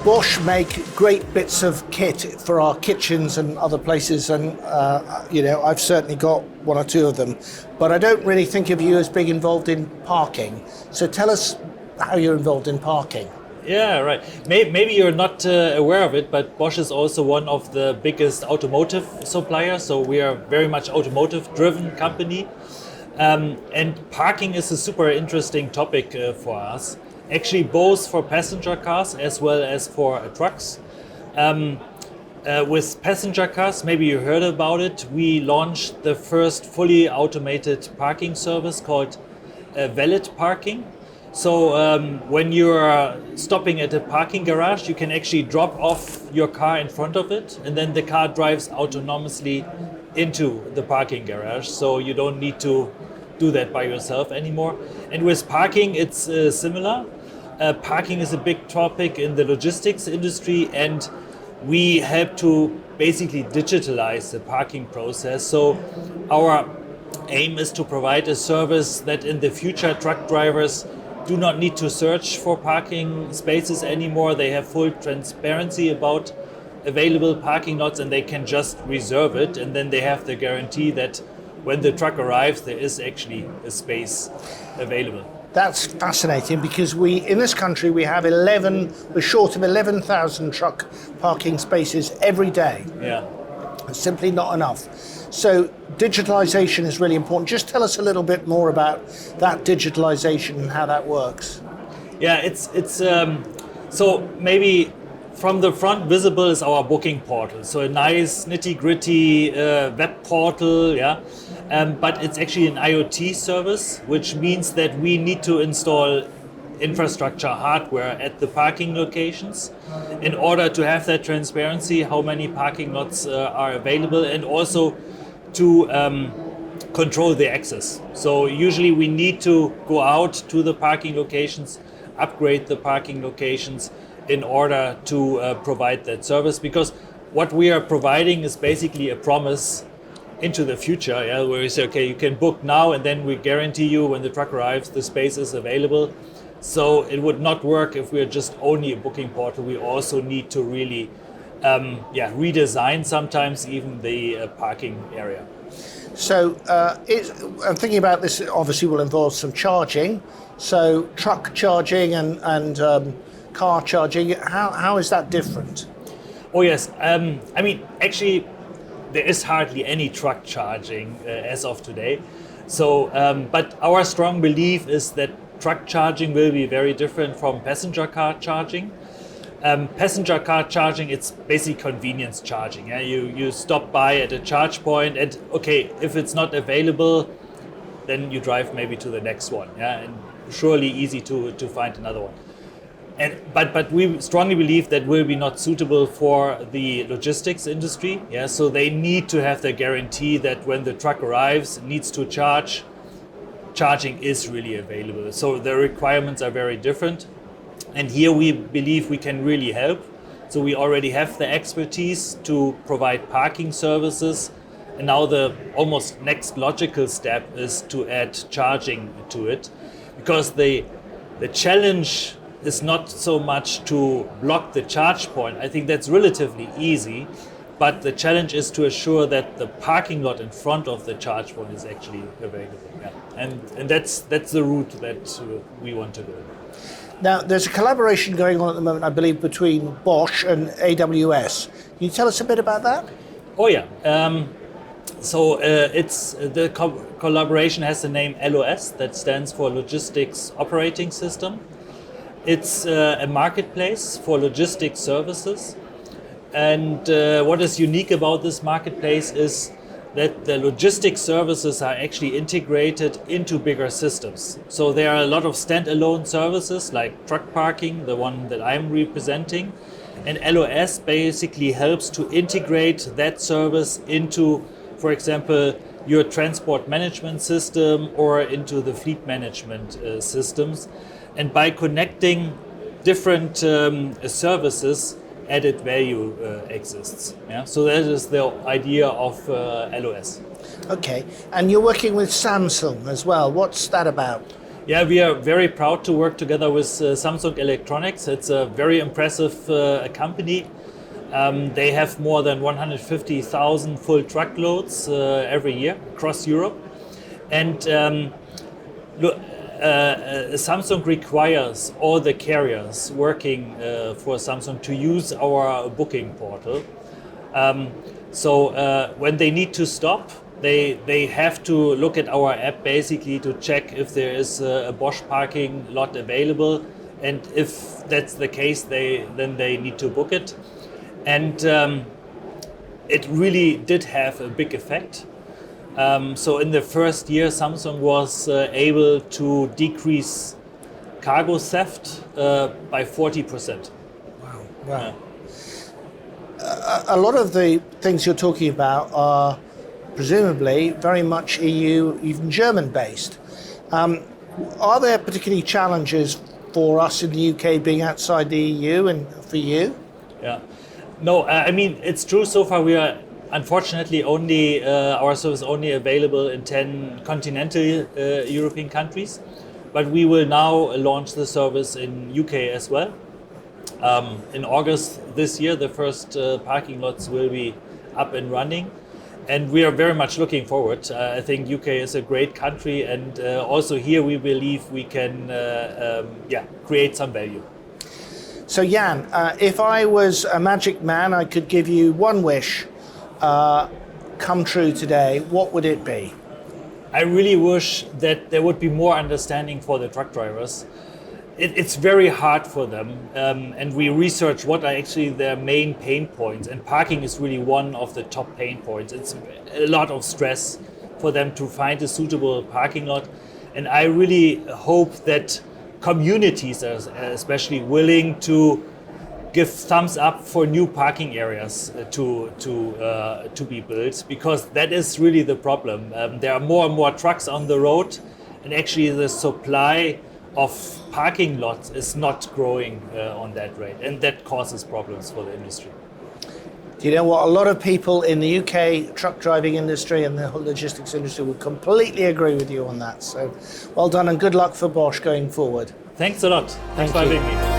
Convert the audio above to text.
Bosch make great bits of kit for our kitchens and other places, and I've certainly got one or two of them, but I don't really think of you as being involved in parking. So tell us how you're involved in parking. Yeah, right. Maybe you're not aware of it, but Bosch is also one of the biggest automotive suppliers. So we are very much automotive-driven company, and parking is a super interesting topic for us. Actually, both for passenger cars as well as for trucks. With passenger cars, maybe you heard about it. We launched the first fully automated parking service called valet parking. So when you're stopping at a parking garage, you can actually drop off your car in front of it, and then the car drives autonomously into the parking garage. So you don't need to do that by yourself anymore. And with parking, it's similar. Parking is a big topic in the logistics industry, and we help to basically digitalize the parking process. So our aim is to provide a service that in the future truck drivers do not need to search for parking spaces anymore. They have full transparency about available parking lots, and they can just reserve it, and then they have the guarantee that when the truck arrives there is actually a space available. That's fascinating, because in this country we're short of 11,000 truck parking spaces every day. Yeah. It's simply not enough. So digitalization is really important. Just tell us a little bit more about that digitalization and how that works. Yeah, it's so maybe from the front visible is our booking portal. So a nice nitty-gritty web portal, yeah. But it's actually an IoT service, which means that we need to install infrastructure hardware at the parking locations in order to have that transparency, how many parking lots are available, and also to control the access. So usually we need to go out to the parking locations, upgrade the parking locations in order to provide that service, because what we are providing is basically a promise into the future, yeah, where we say, okay, you can book now, and then we guarantee you when the truck arrives, the space is available. So it would not work if we are just only a booking portal. We also need to really redesign sometimes even the parking area. So I'm thinking about this, obviously will involve some charging. So truck charging and car charging, how is that different? Oh yes, actually there is hardly any truck charging as of today. So, but our strong belief is that truck charging will be very different from passenger car charging. Passenger car charging, it's basically convenience charging. Yeah? You stop by at a charge point, and okay, if it's not available, then you drive maybe to the next one. Yeah, and surely easy to find another one. But we strongly believe that will be not suitable for the logistics industry. Yeah, so they need to have the guarantee that when the truck arrives, it needs to charge. Charging is really available. So the requirements are very different. And here we believe we can really help. So we already have the expertise to provide parking services. And now the almost next logical step is to add charging to it. Because the challenge is not so much to block the charge point. I think that's relatively easy. But the challenge is to assure that the parking lot in front of the charge point is actually available. Yeah. And that's the route that we want to go. Now, there's a collaboration going on at the moment, I believe, between Bosch and AWS. Can you tell us a bit about that? Oh, yeah. It's the collaboration has the name LOS, that stands for Logistics Operating System. It's a marketplace for logistics services. And what is unique about this marketplace is that the logistics services are actually integrated into bigger systems. So there are a lot of standalone services like truck parking, the one that I'm representing. And LOS basically helps to integrate that service into, for example, your transport management system or into the fleet management systems. And by connecting different services, added value exists. Yeah? So that is the idea of LOS. Okay, and you're working with Samsung as well. What's that about? Yeah, we are very proud to work together with Samsung Electronics. It's a very impressive company. They have more than 150,000 full truckloads every year across Europe. And Samsung requires all the carriers working for Samsung to use our booking portal. So when they need to stop, they have to look at our app basically to check if there is a Bosch parking lot available, and if that's the case, then they need to book it. And it really did have a big effect. So in the first year, Samsung was able to decrease cargo theft by 40%. Wow. A lot of the things you're talking about are presumably very much EU, even German based. Are there particularly challenges for us in the UK being outside the EU and for you? Yeah. No, I mean, it's true. So far, we are unfortunately only our service only available in 10 continental European countries, but we will now launch the service in UK as well. In August this year, the first parking lots will be up and running, and we are very much looking forward. I think UK is a great country, and also here we believe we can create some value. So Jan, if I was a magic man, I could give you one wish come true today, what would it be? I really wish that there would be more understanding for the truck drivers. It's very hard for them, and we research what are actually their main pain points, and parking is really one of the top pain points. It's a lot of stress for them to find a suitable parking lot, and I really hope that communities are especially willing to give thumbs up for new parking areas to be built, because that is really the problem. There are more and more trucks on the road, and actually the supply of parking lots is not growing on that rate, and that causes problems for the industry. Do you know what? A lot of people in the UK truck driving industry and the logistics industry would completely agree with you on that. So well done and good luck for Bosch going forward. Thanks a lot. Thanks for having me.